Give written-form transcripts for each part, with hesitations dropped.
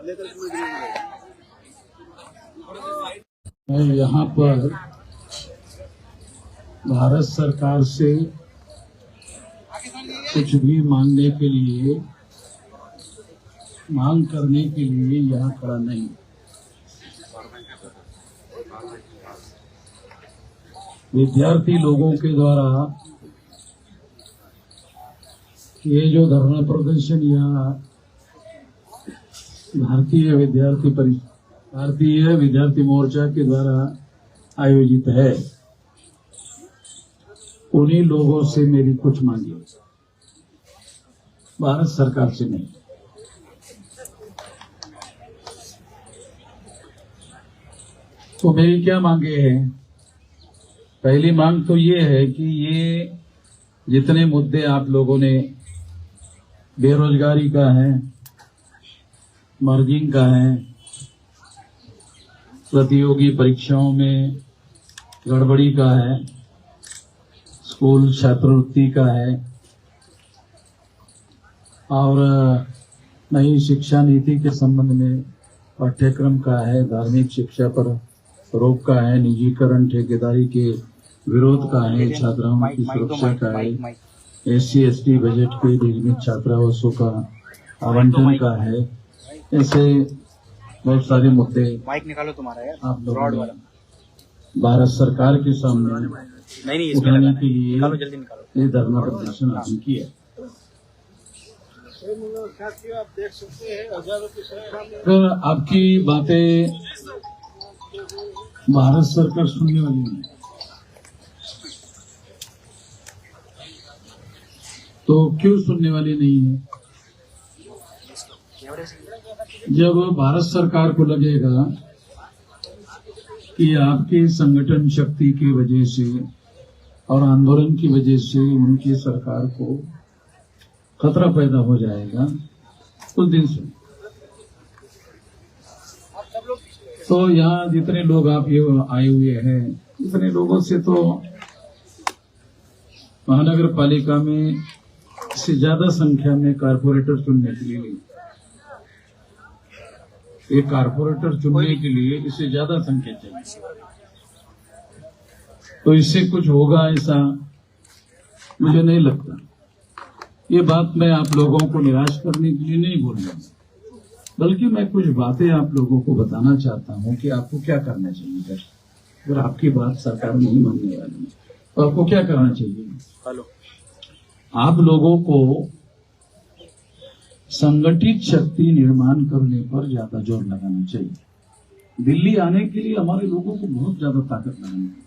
मैं यहाँ पर भारत सरकार से कुछ भी मांगने के लिए, मांग करने के लिए यहाँ खड़ा नहीं। विद्यार्थी लोगों के द्वारा ये जो धरना प्रदर्शन यहाँ भारतीय विद्यार्थी मोर्चा के द्वारा आयोजित है, उन्हीं लोगों से मेरी कुछ मांगी, भारत सरकार से नहीं। तो मेरी क्या मांगे हैं? पहली मांग तो ये है कि ये जितने मुद्दे आप लोगों ने, बेरोजगारी का है, मर्जिंग का है, प्रतियोगी परीक्षाओं में गड़बड़ी का है, स्कूल छात्रवृत्ति का है, और नई शिक्षा नीति के संबंध में पाठ्यक्रम का है, धार्मिक शिक्षा पर रोक का है, निजीकरण ठेकेदारी के विरोध का है, छात्राओं की सुरक्षा का है, SC/ST बजट के नियमित छात्रावासों का आवंटन का है। ऐसे बहुत सारे मुद्दे माइक निकालो तुम्हारा यार, आप लोगों ने भारत सरकार के सामने उठाने के लिए ये धरना प्रदर्शन आयोजित किया। आप देख सकते हैं हजारों की संख्या में। अगर आपकी बातें भारत सरकार सुनने वाली नहीं, तो क्यों सुनने वाली नहीं है? जब भारत सरकार को लगेगा कि आपके संगठन शक्ति की वजह से और आंदोलन की वजह से उनकी सरकार को खतरा पैदा हो जाएगा, उस दिन से तो यहाँ जितने लोग आप ये आए हुए हैं, इतने लोगों से तो महानगर पालिका में इससे ज्यादा संख्या में कारपोरेटर चुनने के लिए नहीं। एक कारपोरेटर चुनने के लिए इससे ज्यादा संख्या चाहिए, तो इससे कुछ होगा ऐसा मुझे नहीं लगता। ये बात मैं आप लोगों को निराश करने के लिए नहीं बोल रहा हूं, बल्कि मैं कुछ बातें आप लोगों को बताना चाहता हूं कि आपको क्या करना चाहिए। अगर आपकी बात सरकार नहीं मानने वाली है तो आपको क्या करना चाहिए? आप लोगों को संगठित शक्ति निर्माण करने पर ज्यादा जोर लगाना चाहिए। दिल्ली आने के लिए हमारे लोगों को बहुत ज्यादा ताकत लगानी है।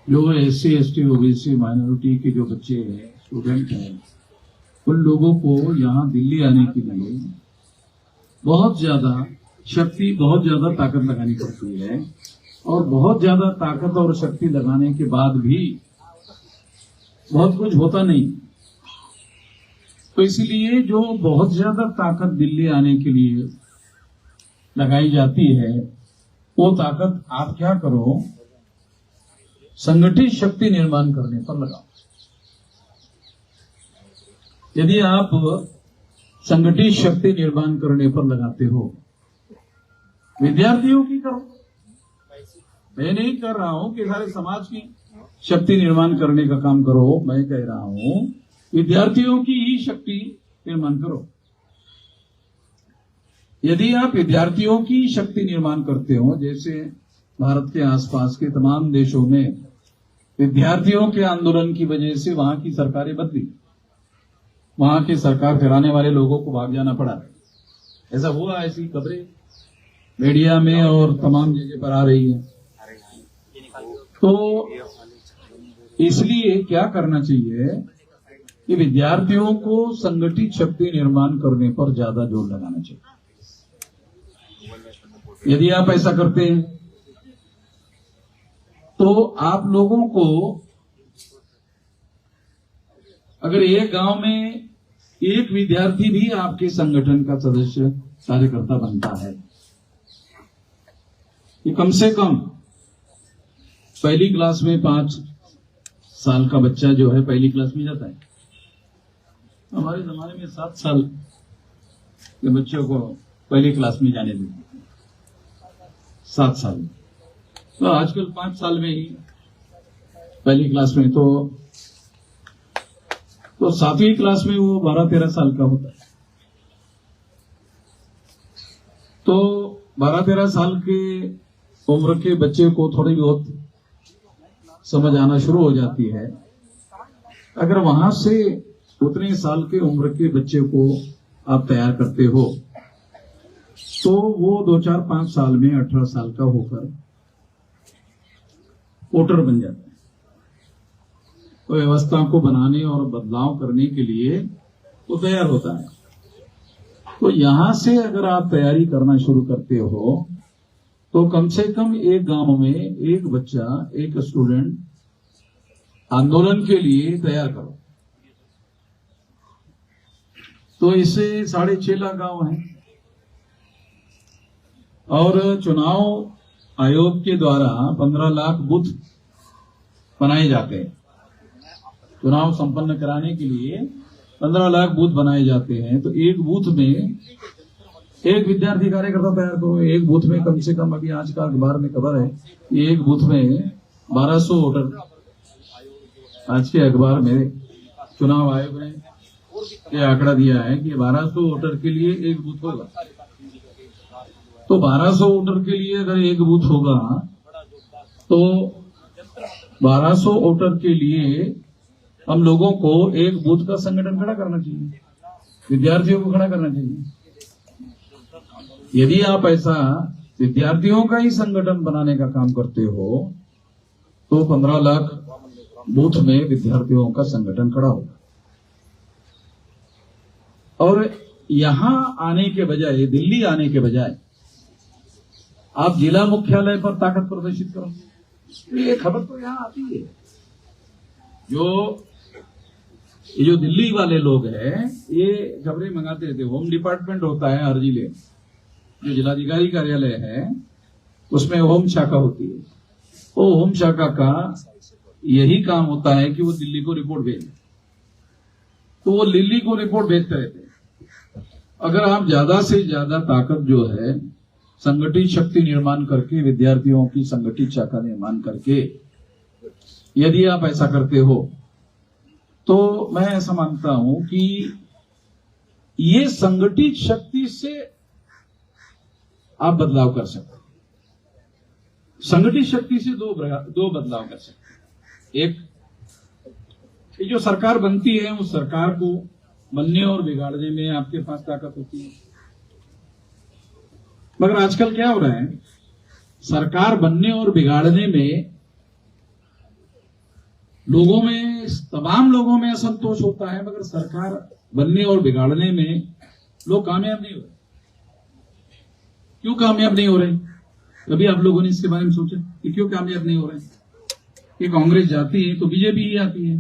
जो SC/ST OBC माइनॉरिटी के जो बच्चे हैं, स्टूडेंट हैं, उन लोगों को यहाँ दिल्ली आने के लिए बहुत ज्यादा शक्ति, बहुत ज्यादा ताकत लगानी पड़ती है, और बहुत ज्यादा ताकत और शक्ति लगाने के बाद भी बहुत कुछ होता नहीं। तो इसलिए जो बहुत ज्यादा ताकत दिल्ली आने के लिए लगाई जाती है, वो ताकत आप क्या करो, संगठित शक्ति निर्माण करने पर लगाओ। यदि आप संगठित शक्ति निर्माण करने पर लगाते हो, विद्यार्थियों की करो। मैं नहीं कर रहा हूं कि सारे समाज की शक्ति निर्माण करने का काम करो, मैं कह रहा हूं विद्यार्थियों की ही शक्ति निर्माण करो। यदि आप विद्यार्थियों की शक्ति निर्माण करते हो, जैसे भारत के आसपास के तमाम देशों में विद्यार्थियों के आंदोलन की वजह से वहां की सरकारें बदली, वहां की सरकार चलाने वाले लोगों को भाग जाना पड़ा, ऐसा हुआ। ऐसी खबरें मीडिया में और तमाम जगह पर आ रही है। तो इसलिए क्या करना चाहिए कि विद्यार्थियों को संगठित शक्ति निर्माण करने पर ज्यादा जोर लगाना चाहिए। यदि आप ऐसा करते हैं तो आप लोगों को, अगर एक गांव में एक विद्यार्थी भी आपके संगठन का सदस्य, कार्यकर्ता बनता है, ये कम से कम पहली क्लास में 5 साल का बच्चा जो है पहली क्लास में जाता है। हमारे जमाने में 7 साल कि बच्चों को पहली क्लास में जाने देते 7 साल में, तो आजकल 5 साल में ही पहली क्लास में, तो 7वीं क्लास में वो 12-13 साल का होता है। तो 12-13 साल के उम्र के बच्चे को थोड़ी बहुत समझ आना शुरू हो जाती है। अगर वहां से उतने साल के उम्र के बच्चे को आप तैयार करते हो तो वो 2-4-5 साल में 18 साल का होकर वोटर बन जाता है। तो व्यवस्था को बनाने और बदलाव करने के लिए वो तैयार होता है। तो यहां से अगर आप तैयारी करना शुरू करते हो तो कम से कम एक गांव में एक बच्चा, एक स्टूडेंट आंदोलन के लिए तैयार करो। तो इससे 6.5 लाख गांव हैं और चुनाव आयोग के द्वारा 15 लाख बूथ बनाए जाते हैं। चुनाव संपन्न कराने के लिए 15 लाख बूथ बनाए जाते हैं। तो एक बूथ में एक विद्यार्थी कार्यकर्ता तैयार करो। एक बूथ में कम से कम, अभी आज का अखबार में खबर है, एक बूथ में 1200 वोटर, आज के अखबार में चुनाव आयोग ने ये आंकड़ा दिया है कि 1200 वोटर के लिए एक बूथ होगा। तो 1200 वोटर के लिए अगर एक बूथ होगा तो 1200 वोटर के लिए हम लोगों को एक बूथ का संगठन खड़ा करना चाहिए, विद्यार्थियों को खड़ा करना चाहिए। यदि आप ऐसा विद्यार्थियों का ही संगठन बनाने का काम करते हो तो 15 लाख बूथ में विद्यार्थियों का संगठन खड़ा होगा। और यहां आने के बजाय, दिल्ली आने के बजाय आप जिला मुख्यालय पर ताकत प्रदर्शित करो। तो ये खबर तो यहां आती है। ये जो दिल्ली वाले लोग हैं ये खबरें मंगाते रहते। होम डिपार्टमेंट होता है हर जिले, जो जिलाधिकारी कार्यालय है उसमें होम शाखा होती है। वो होम शाखा का यही काम होता है कि वो दिल्ली को रिपोर्ट भेजे। तो वो दिल्ली को रिपोर्ट भेजते रहते हैं। अगर आप ज्यादा से ज्यादा ताकत जो है संगठित शक्ति निर्माण करके, विद्यार्थियों की संगठित शाखा निर्माण करके यदि आप ऐसा करते हो तो मैं ऐसा मानता हूं कि ये संगठित शक्ति से आप बदलाव कर सकते हैं। संगठित शक्ति से दो बदलाव कर सकते हैं। एक, ये जो सरकार बनती है उस सरकार को बनने और बिगाड़ने में आपके पास ताकत होती है। मगर आजकल क्या हो रहा है, सरकार बनने और बिगाड़ने में लोगों में, तमाम लोगों में असंतोष होता है, मगर सरकार बनने और बिगाड़ने में लोग कामयाब नहीं हो रहे। क्यों कामयाब नहीं हो रहे? कभी आप लोगों ने इसके बारे में सोचा कि क्यों कामयाब नहीं हो रहे? कि कांग्रेस जाती है तो बीजेपी ही आती है,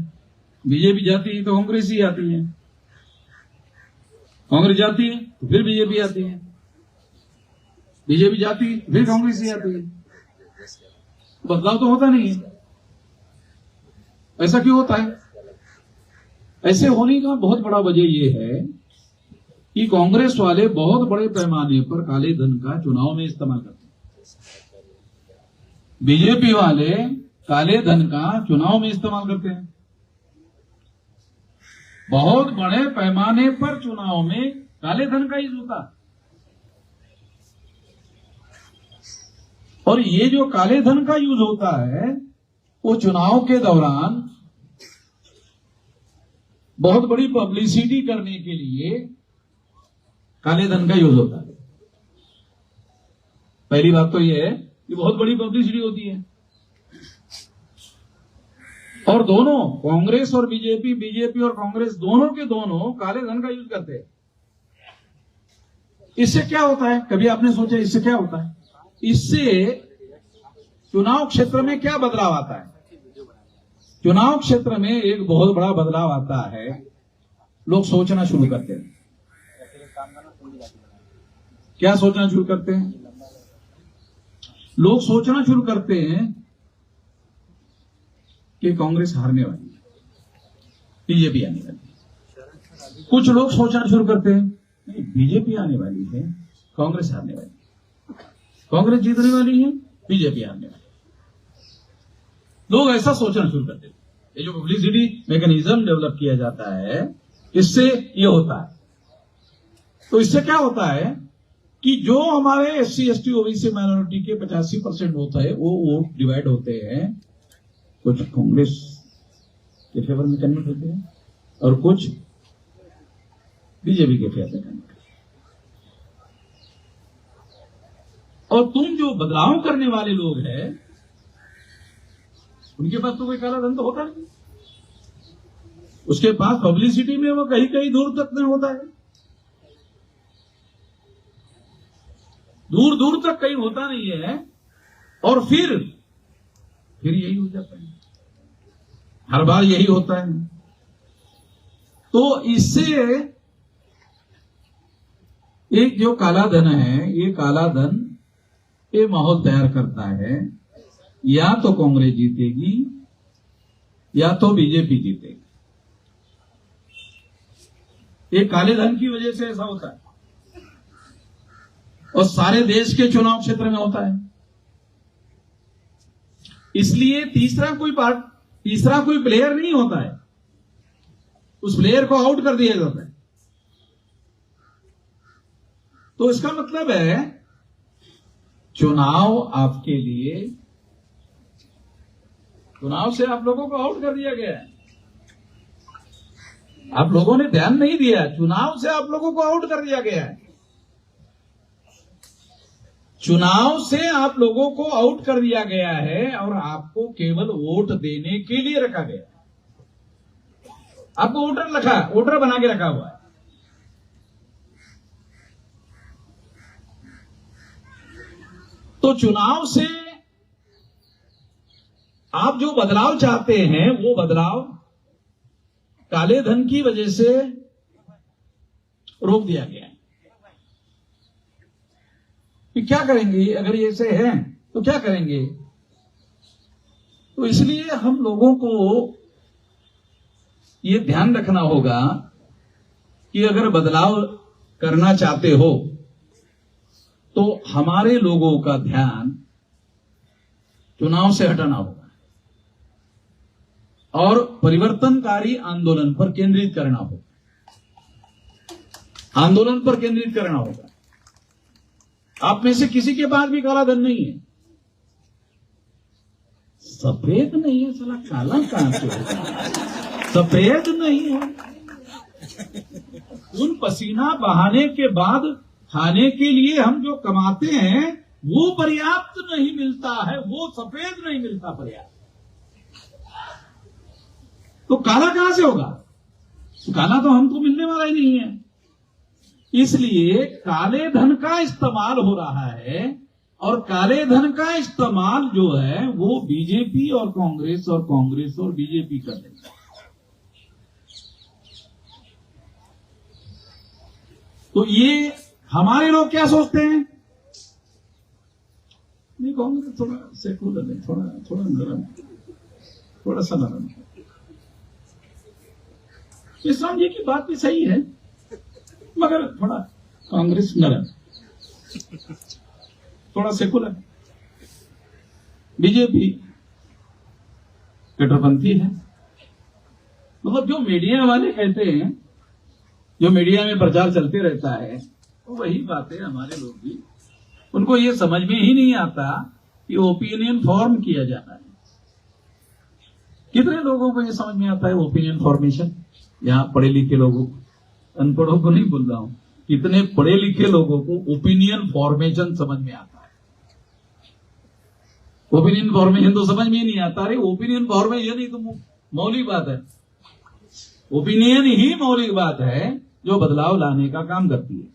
बीजेपी जाती है तो कांग्रेस ही आती है, कांग्रेस जाती है तो फिर बीजेपी आती है, बीजेपी जाती है फिर कांग्रेस ही आती है। बदलाव तो होता नहीं है। ऐसा क्यों होता है? ऐसे होने का बहुत बड़ा वजह यह है कि कांग्रेस वाले बहुत बड़े पैमाने पर काले धन का चुनाव में इस्तेमाल करते हैं। बीजेपी वाले काले धन का चुनाव में इस्तेमाल करते हैं। बहुत बड़े पैमाने पर चुनाव में काले धन का यूज होता है। और ये जो काले धन का यूज होता है वो चुनाव के दौरान बहुत बड़ी पब्लिसिटी करने के लिए काले धन का यूज होता है। पहली बात तो यह है कि बहुत बड़ी पब्लिसिटी होती है। और दोनों, कांग्रेस और बीजेपी, बीजेपी और कांग्रेस, दोनों के दोनों काले धन का यूज करते हैं। इससे क्या होता है? कभी आपने सोचा इससे क्या होता है? इससे चुनाव क्षेत्र में क्या बदलाव आता है? चुनाव क्षेत्र में एक बहुत बड़ा बदलाव आता है। लोग सोचना शुरू करते हैं। क्या सोचना शुरू करते हैं? लोग सोचना शुरू करते हैं कि कांग्रेस हारने वाली है, बीजेपी आने वाली है। कुछ लोग सोचना शुरू करते हैं बीजेपी आने वाली है, कांग्रेस हारने वाली है। कांग्रेस जीतने वाली है, बीजेपी हारने वाली है। लोग ऐसा सोचना शुरू करते हैं। ये जो पब्लिसिटी मैकेनिज्म डेवलप किया जाता है, इससे ये होता है। तो इससे क्या होता है कि जो हमारे SC ST OBC माइनॉरिटी के 85% होता है, वो वोट डिवाइड होते हैं, कुछ कांग्रेस के फेवर में कन्वर्ट होते हैं और कुछ बीजेपी के फेवर में कन्वर्ट होते हैं। और तुम जो बदलाव करने वाले लोग हैं, उनके पास तो कोई काला धन तो होता नहीं। उसके पास पब्लिसिटी में वो कहीं कहीं दूर तक नहीं होता है, दूर दूर तक कहीं होता नहीं है, और फिर यही हो जाता है, हर बार यही होता है। तो इससे एक जो काला धन है, ये काला धन ये माहौल तैयार करता है, या तो कांग्रेस जीतेगी या तो बीजेपी जीतेगी। ये काले धन की वजह से ऐसा होता है, और सारे देश के चुनाव क्षेत्र में होता है। इसलिए तीसरा कोई प्लेयर नहीं होता है, उस प्लेयर को आउट कर दिया जाता है। तो इसका मतलब है चुनाव आपके लिए, चुनाव से आप लोगों को आउट कर दिया गया है। आप लोगों ने ध्यान नहीं दिया, चुनाव से आप लोगों को आउट कर दिया गया है। चुनाव से आप लोगों को आउट कर दिया गया है और आपको केवल वोट देने के लिए रखा गया है। आपको वोटर बना के रखा हुआ है। तो चुनाव से आप जो बदलाव चाहते हैं, वो बदलाव काले धन की वजह से रोक दिया गया है। कि क्या करेंगे अगर ये ऐसे है, तो क्या करेंगे? तो इसलिए हम लोगों को ये ध्यान रखना होगा कि अगर बदलाव करना चाहते हो तो हमारे लोगों का ध्यान चुनाव से हटाना होगा और परिवर्तनकारी आंदोलन पर केंद्रित करना होगा। आंदोलन पर केंद्रित करना होगा। आप में से किसी के पास भी काला धन नहीं है, सफेद नहीं है, साला काला कहां से होगा? सफेद नहीं है। उन पसीना बहाने के बाद खाने के लिए हम जो कमाते हैं वो पर्याप्त नहीं मिलता है, वो सफेद नहीं मिलता पर्याप्त। तो काला कहां से होगा? तो काला तो हमको मिलने वाला ही नहीं है। इसलिए काले धन का इस्तेमाल हो रहा है, और काले धन का इस्तेमाल जो है वो बीजेपी और कांग्रेस और बीजेपी कर रही है। तो ये हमारे लोग क्या सोचते हैं? नहीं, कांग्रेस थोड़ा सेकुलर है, थोड़ा नरम, थोड़ा सा नरम। इस्लाम जी की बात भी सही है, मगर थोड़ा कांग्रेस नरम, थोड़ा सेकुलर। बीजेपी कट्टरपंथी है। मतलब जो मीडिया वाले कहते हैं, जो मीडिया में प्रचार चलते रहता है, तो वही बातें हमारे लोग भी, उनको ये समझ में ही नहीं आता कि ओपिनियन फॉर्म किया जाना है। कितने लोगों को ये समझ में आता है ओपिनियन फॉर्मेशन? यहां पढ़े लिखे लोगों को, अनपढ़ों को नहीं बोल रहा हूं, कितने पढ़े लिखे लोगों को ओपिनियन फॉर्मेशन समझ में आता है? ओपिनियन फॉर्मेशन तो समझ में ही नहीं आता। अरे ओपिनियन फॉर्मेशन ही तो मौलिक बात है। ओपिनियन ही मौलिक बात है जो बदलाव लाने का काम करती है।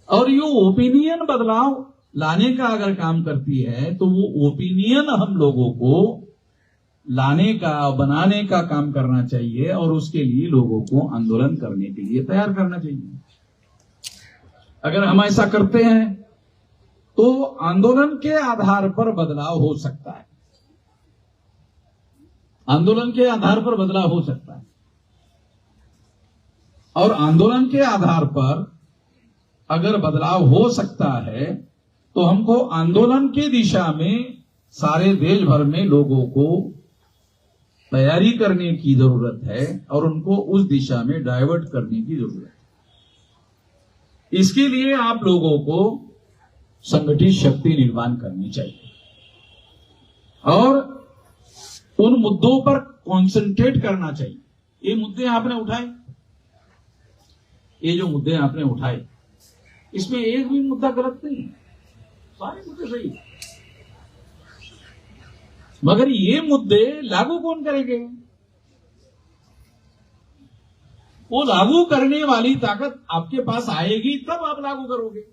और ये ओपिनियन बदलाव लाने का अगर काम करती है, तो वो ओपिनियन हम लोगों को लाने का, बनाने का काम करना चाहिए, और उसके लिए लोगों को आंदोलन करने के लिए तैयार करना चाहिए। अगर हम ऐसा करते हैं तो आंदोलन के आधार पर बदलाव हो सकता है। आंदोलन के आधार पर बदलाव हो सकता है, और आंदोलन के आधार पर अगर बदलाव हो सकता है तो हमको आंदोलन के दिशा में सारे देश भर में लोगों को तैयारी करने की जरूरत है और उनको उस दिशा में डाइवर्ट करने की जरूरत है। इसके लिए आप लोगों को संगठित शक्ति निर्माण करनी चाहिए और उन मुद्दों पर कंसंट्रेट करना चाहिए। ये मुद्दे आपने उठाए, ये जो मुद्दे आपने उठाए, इसमें एक भी मुद्दा गलत नहीं है, सारे मुद्दे सही है। मगर ये मुद्दे लागू कौन करेंगे? वो लागू करने वाली ताकत आपके पास आएगी तब आप लागू करोगे।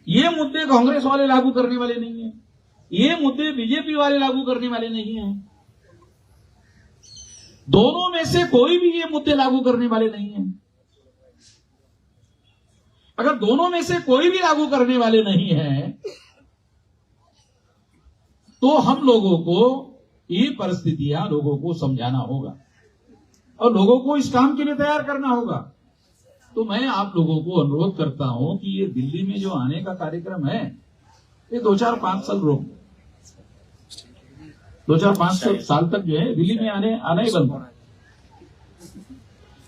ये मुद्दे कांग्रेस वाले लागू करने वाले नहीं है, ये मुद्दे बीजेपी वाले लागू करने वाले नहीं है। दोनों में से कोई भी ये मुद्दे लागू करने वाले नहीं है। अगर दोनों में से कोई भी लागू करने वाले नहीं है तो हम लोगों को ये परिस्थितियां लोगों को समझाना होगा और लोगों को इस काम के लिए तैयार करना होगा। तो मैं आप लोगों को अनुरोध करता हूं कि ये दिल्ली में जो आने का कार्यक्रम है, ये 2-4-5 साल रोक, 2-4-5 साल तक जो है दिल्ली में आना ही बंद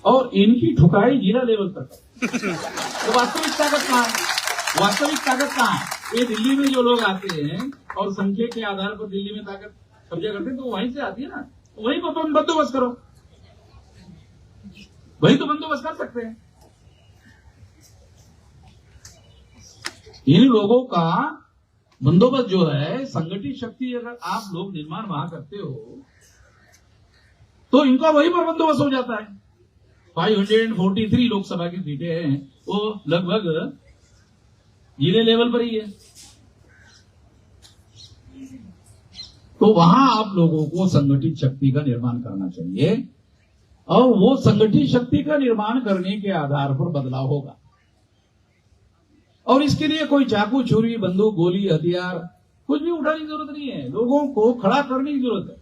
और इनकी ठुकाई जिला लेवल तक। तो वास्तविक ताकत कहां है? वास्तविक ताकत कहां है? ये दिल्ली में जो लोग आते हैं और संख्या के आधार पर दिल्ली में ताकत कब्जा करते हैं, तो वहीं से आती है ना, वहीं को तुम बंदोबस्त करो, वही तो बंदोबस्त कर सकते हैं। इन लोगों का बंदोबस्त जो है, संगठित शक्ति अगर आप लोग निर्माण वहां करते हो तो इनका वहीं पर बंदोबस्त हो जाता है। 543 लोकसभा की सीटें हैं, वो लगभग जिले लेवल पर ही है। तो वहां आप लोगों को संगठित शक्ति का निर्माण करना चाहिए और वो संगठित शक्ति का निर्माण करने के आधार पर बदलाव होगा। और इसके लिए कोई चाकू, छुरी, बंदूक, गोली, हथियार कुछ भी उठाने की जरूरत नहीं है। लोगों को खड़ा करने की जरूरत है,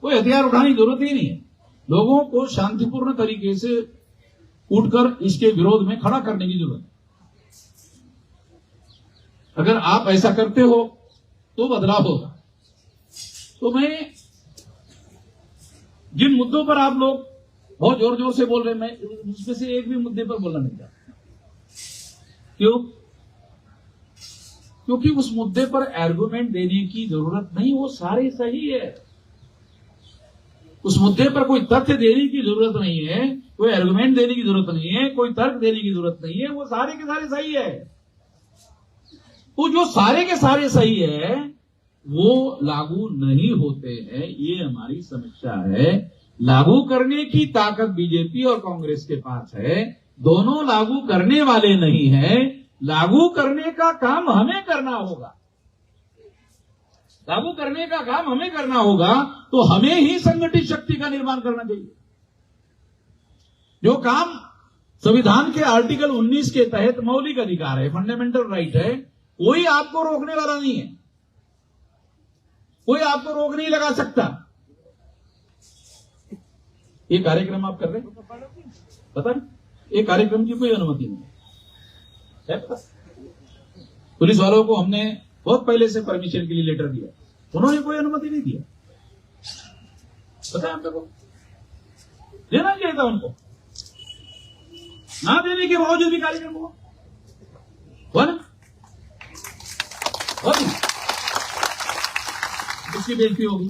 कोई हथियार उठाने की जरूरत ही नहीं है। लोगों को शांतिपूर्ण तरीके से उठकर इसके विरोध में खड़ा करने की जरूरत है। अगर आप ऐसा करते हो तो बदलाव होगा। तो मैं जिन मुद्दों पर आप लोग बहुत जोर जोर से बोल रहे हैं, मैं उसमें से एक भी मुद्दे पर बोलना नहीं चाहता। क्यों? क्योंकि उस मुद्दे पर आर्गुमेंट देने की जरूरत नहीं, वो सारे सही है। उस मुद्दे पर कोई तथ्य देने की जरूरत नहीं है, कोई आर्गुमेंट देने की जरूरत नहीं है, कोई तर्क देने की जरूरत नहीं है, वो सारे के सारे सही है। वो जो सारे के सारे सही है वो लागू नहीं होते हैं, ये हमारी समस्या है। लागू करने की ताकत बीजेपी और कांग्रेस के पास है, दोनों लागू करने वाले नहीं है। लागू करने का काम हमें करना होगा, लागू करने का काम हमें करना होगा। तो हमें ही संगठित शक्ति का निर्माण करना चाहिए। जो काम संविधान के आर्टिकल 19 के तहत मौलिक अधिकार है, फंडामेंटल राइट है, कोई आपको रोकने वाला नहीं है, कोई आपको रोक नहीं लगा सकता। ये कार्यक्रम आप कर रहे हैं, पता नहीं, ये कार्यक्रम की कोई अनुमति नहीं है। पुलिस वालों को हमने बहुत पहले से परमिशन के लिए लेटर दिया, उन्होंने कोई अनुमति नहीं दिया। पता है आप लोगों को देना चाहिए था, उनको ना देने के बावजूद भी कार्यक्रम हुआ ना। उसकी बेइज्जती होगी,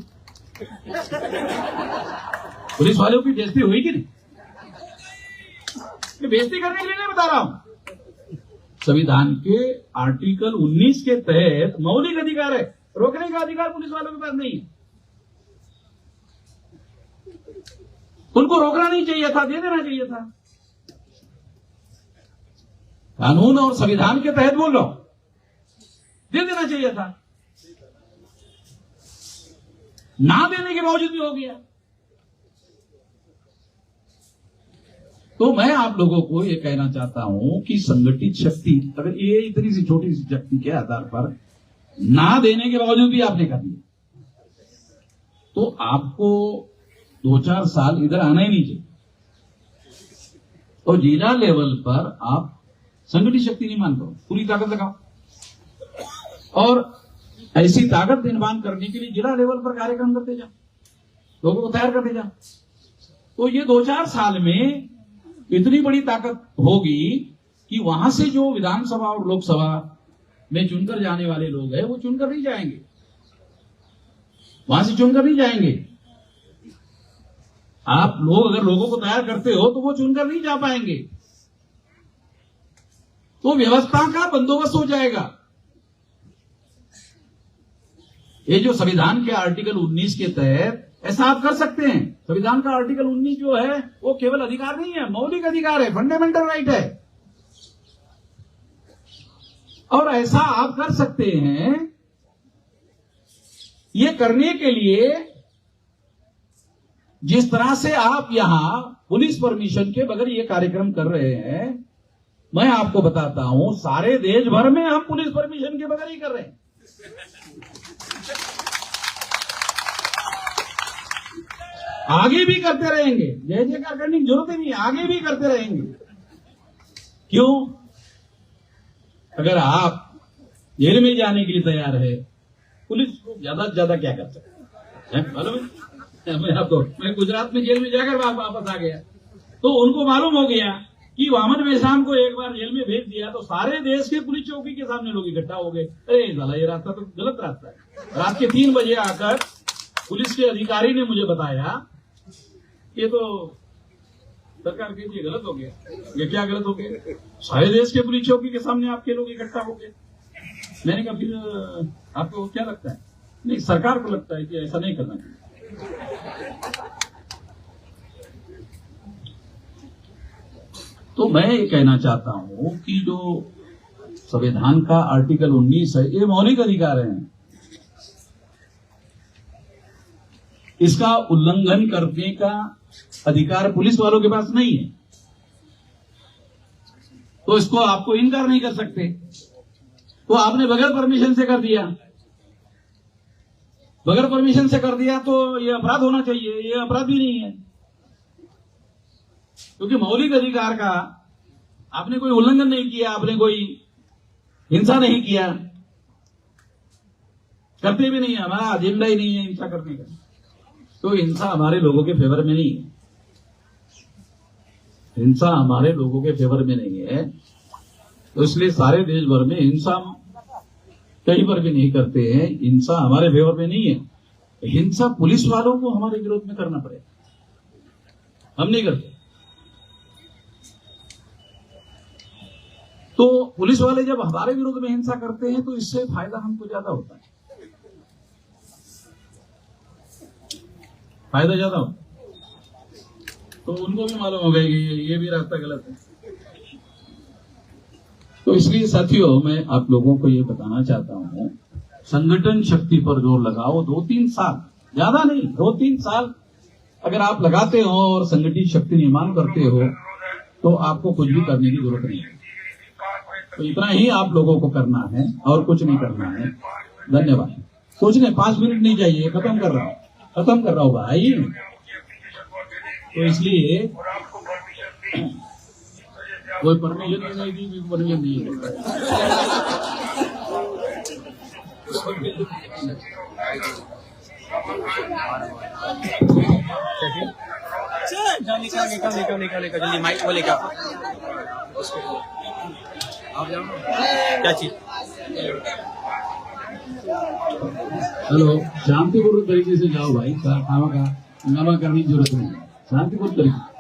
पुलिस वालों की बेइज्जती हुई कि नहीं? मैं बेइज्जती करने के लिए नहीं बता रहा हूं। संविधान के आर्टिकल 19 के तहत मौलिक अधिकार है, रोकने का अधिकार पुलिस वालों के पास नहीं है। उनको रोकना नहीं चाहिए था, दे देना चाहिए था। कानून और संविधान के तहत बोल रहा हूं, दे देना चाहिए था। ना देने के बावजूद भी हो गया। तो मैं आप लोगों को यह कहना चाहता हूं कि संगठित शक्ति, अगर ये इतनी सी छोटी सी शक्ति के आधार पर ना देने के बावजूद भी आपने कर दिया, तो आपको 2-4 साल इधर आना ही नहीं चाहिए। और जिला लेवल पर आप संगठित शक्ति निर्माण करो, पूरी ताकत लगाओ, और ऐसी ताकत निर्माण करने के लिए जिला लेवल पर कार्यक्रम करते जाओ, लोगों को तैयार करते जाओ। तो ये 2-4 साल में इतनी बड़ी ताकत होगी कि वहां से जो विधानसभा और लोकसभा में चुनकर जाने वाले लोग हैं वो चुनकर नहीं जाएंगे, वहां से चुनकर नहीं जाएंगे। आप लोग अगर लोगों को तैयार करते हो तो वो चुनकर नहीं जा पाएंगे, तो व्यवस्था का बंदोबस्त हो जाएगा। ये जो संविधान के आर्टिकल 19 के तहत ऐसा आप कर सकते हैं। संविधान का आर्टिकल 19 जो है वो केवल अधिकार नहीं है, मौलिक अधिकार है, फंडामेंटल राइट है। और ऐसा आप कर सकते हैं। ये करने के लिए जिस तरह से आप यहां पुलिस परमिशन के बगैर ये कार्यक्रम कर रहे हैं, मैं आपको बताता हूं सारे देश भर में हम पुलिस परमिशन के बगैर ही कर रहे हैं। आगे भी करते रहेंगे, जय जयकार करने की जरूरत ही नहीं, आगे भी करते रहेंगे। क्यों? अगर आप जेल में जाने के लिए तैयार है, पुलिस को ज्यादा से ज्यादा क्या कर सकते हैं मालूम है? मैं गुजरात में जेल में जाकर वापस आ गया, तो उनको मालूम हो गया कि वामन मेश्राम को एक बार जेल में भेज दिया तो सारे देश के पुलिस चौकी के सामने लोग इकट्ठा हो गए। अरे साला ये रास्ता तो गलत रास्ता है। रात के 3 बजे आकर पुलिस के अधिकारी ने मुझे बताया ये तो सरकार के लिए गलत हो गया। ये क्या गलत हो गया? सारे देश के पुलिस चौकी के सामने आपके लोग इकट्ठा हो गए। मैंने कहा फिर आपको क्या लगता है? नहीं, सरकार को लगता है कि ऐसा नहीं करना चाहिए। तो मैं ये कहना चाहता हूं कि जो संविधान का आर्टिकल 19 है ये मौलिक अधिकार है, इसका उल्लंघन करने का अधिकार पुलिस वालों के पास नहीं है, तो इसको आपको इनकार नहीं कर सकते। तो आपने बगैर परमिशन से कर दिया, बगैर परमिशन से कर दिया तो ये अपराध होना चाहिए। ये अपराध भी नहीं है, क्योंकि मौलिक अधिकार का आपने कोई उल्लंघन नहीं किया, आपने कोई हिंसा नहीं किया, करते भी नहीं है, हमारा एजेंडा ही नहीं है हिंसा करने का। तो हिंसा हमारे लोगों के फेवर में नहीं है, हिंसा हमारे लोगों के फेवर में नहीं है। तो इसलिए सारे देश भर में हिंसा कहीं पर भी नहीं करते हैं, हिंसा हमारे फेवर में नहीं है। हिंसा पुलिस वालों को हमारे विरोध में करना पड़ेगा, हम नहीं करते। तो पुलिस वाले जब हमारे विरोध में हिंसा करते हैं तो इससे फायदा हमको ज्यादा होता है, फायदा ज्यादा होता है। तो उनको भी मालूम हो गया कि ये भी रास्ता गलत है। तो इसलिए साथियों मैं आप लोगों को ये बताना चाहता हूं, संगठन शक्ति पर जोर लगाओ। 2-3 साल, ज्यादा नहीं, 2-3 साल अगर आप लगाते हो और संगठित शक्ति निर्माण करते हो तो आपको कुछ भी करने की जरूरत नहीं है। तो इतना ही आप लोगों को करना है और कुछ नहीं करना है। धन्यवाद। सोचने 5 मिनट नहीं चाहिए, खत्म कर रहा हूं भाई। तो इसलिए कोई परमिशन नहीं दी, परमिशन नहीं है। निकल जल्दी माइक को लेकर आप जाओ। क्या चीज? हेलो, शांतिपूर्वक तरीके से जाओ भाई, हंगामा करने की जरूरत नहीं है, शांतिपूर्वक तरीके